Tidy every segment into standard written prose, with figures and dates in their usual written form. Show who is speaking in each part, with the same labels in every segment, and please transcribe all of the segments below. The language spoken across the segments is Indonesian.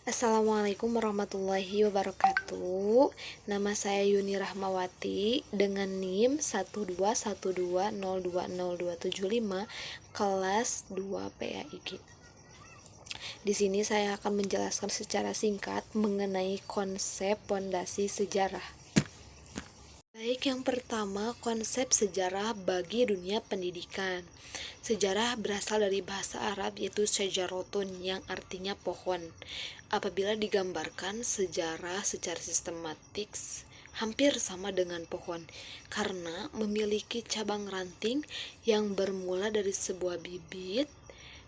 Speaker 1: Assalamualaikum warahmatullahi wabarakatuh. Nama saya Yuni Rahmawati dengan NIM 121202025 kelas 2 PAIG. Di sini saya akan menjelaskan secara singkat mengenai konsep pondasi sejarah. Baik, yang pertama, konsep sejarah bagi dunia pendidikan. Sejarah berasal dari bahasa Arab yaitu syajarotun yang artinya pohon. Apabila digambarkan sejarah secara sistematik hampir sama dengan pohon karena memiliki cabang ranting yang bermula dari sebuah bibit,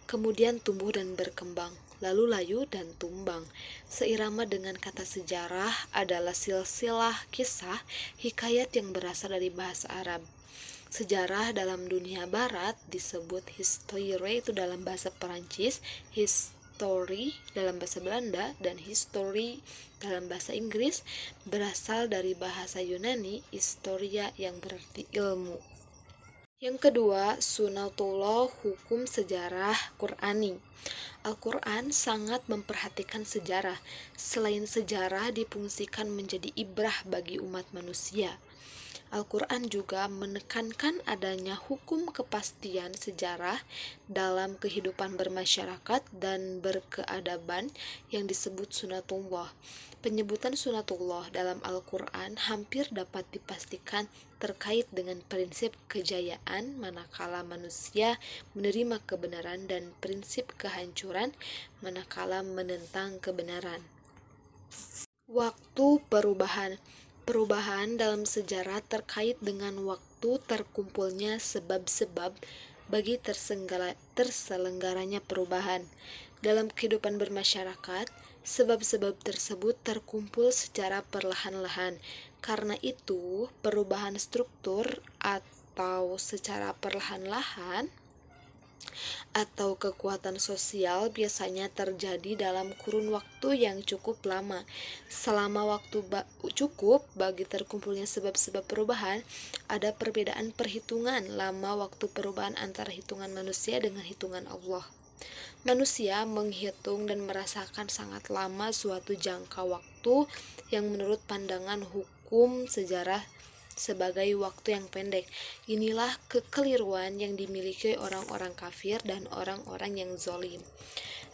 Speaker 1: kemudian tumbuh dan berkembang, lalu layu dan tumbang. Seirama dengan kata sejarah adalah silsilah kisah hikayat yang berasal dari bahasa Arab. Sejarah dalam dunia barat disebut histoire itu dalam bahasa Perancis, history dalam bahasa Belanda, dan history dalam bahasa Inggris berasal dari bahasa Yunani historia yang berarti ilmu. Yang kedua, sunatullah, hukum sejarah Qur'ani. Al-Quran sangat memperhatikan sejarah. Selain sejarah difungsikan menjadi ibrah bagi umat manusia. Al-Quran juga menekankan adanya hukum kepastian sejarah dalam kehidupan bermasyarakat dan berkeadaban yang disebut sunatullah. Penyebutan sunatullah dalam Al-Quran hampir dapat dipastikan terkait dengan prinsip kejayaan manakala manusia menerima kebenaran dan prinsip kehancuran manakala menentang kebenaran. Waktu perubahan. Perubahan dalam sejarah terkait dengan waktu terkumpulnya sebab-sebab bagi terselenggaranya perubahan. Dalam kehidupan bermasyarakat, sebab-sebab tersebut terkumpul secara perlahan-lahan. Karena itu, perubahan struktur atau secara perlahan-lahan atau kekuatan sosial biasanya terjadi dalam kurun waktu yang cukup lama. Selama waktu cukup bagi terkumpulnya sebab-sebab perubahan, ada perbedaan perhitungan lama waktu perubahan antara hitungan manusia dengan hitungan Allah. Manusia menghitung dan merasakan sangat lama suatu jangka waktu yang menurut pandangan hukum sejarah sebagai waktu yang pendek. Inilah kekeliruan yang dimiliki orang-orang kafir dan orang-orang yang zalim.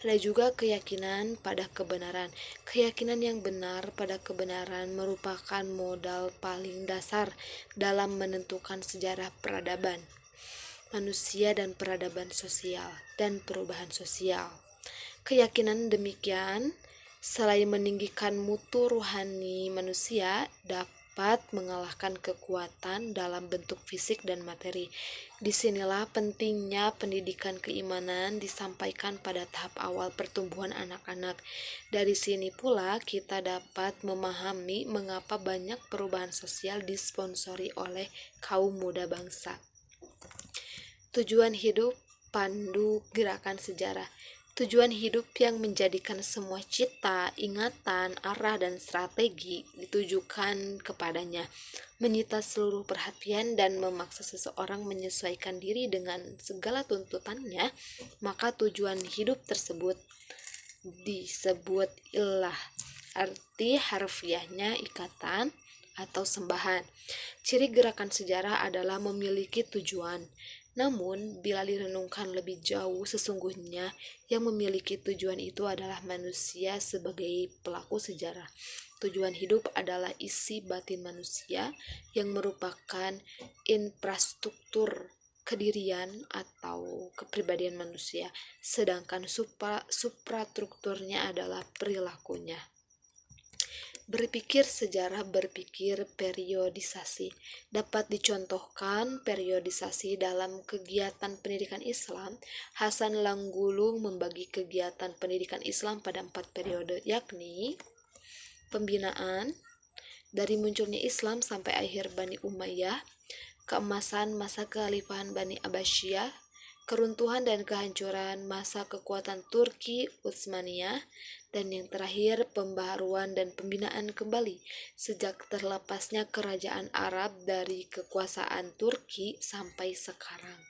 Speaker 1: Ada juga keyakinan pada kebenaran. Keyakinan yang benar pada kebenaran merupakan modal paling dasar dalam menentukan sejarah peradaban manusia dan peradaban sosial dan perubahan sosial. Keyakinan demikian selain meninggikan mutu rohani manusia dapat mengalahkan kekuatan dalam bentuk fisik dan materi. Disinilah pentingnya pendidikan keimanan disampaikan pada tahap awal pertumbuhan anak-anak. Dari sini pula kita dapat memahami mengapa banyak perubahan sosial disponsori oleh kaum muda bangsa. Tujuan hidup, pandu gerakan sejarah. Tujuan hidup yang menjadikan semua cita, ingatan, arah, dan strategi ditujukan kepadanya, menyita seluruh perhatian dan memaksa seseorang menyesuaikan diri dengan segala tuntutannya, maka tujuan hidup tersebut disebut ilah. Arti harfiahnya ikatan atau sembahan. Ciri gerakan sejarah adalah memiliki tujuan. Namun, bila direnungkan lebih jauh, sesungguhnya yang memiliki tujuan itu adalah manusia sebagai pelaku sejarah. Tujuan hidup adalah isi batin manusia yang merupakan infrastruktur kedirian atau kepribadian manusia, sedangkan suprastrukturnya adalah perilakunya. Berpikir sejarah, berpikir periodisasi. Dapat dicontohkan periodisasi dalam kegiatan pendidikan Islam. Hasan Langgulung membagi kegiatan pendidikan Islam pada 4 periode, yakni pembinaan, dari munculnya Islam sampai akhir Bani Umayyah, keemasan masa kekhalifahan Bani Abbasiyah, keruntuhan dan kehancuran masa kekuatan Turki Utsmaniyah, dan yang terakhir pembaharuan dan pembinaan kembali sejak terlepasnya kerajaan Arab dari kekuasaan Turki sampai sekarang.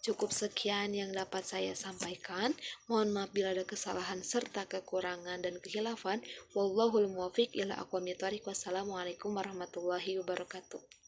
Speaker 1: Cukup sekian yang dapat saya sampaikan. Mohon maaf bila ada kesalahan serta kekurangan dan kekhilafan. Wallahul muwaffiq ila aqwamit thoriq. Wassalamualaikum warahmatullahi wabarakatuh.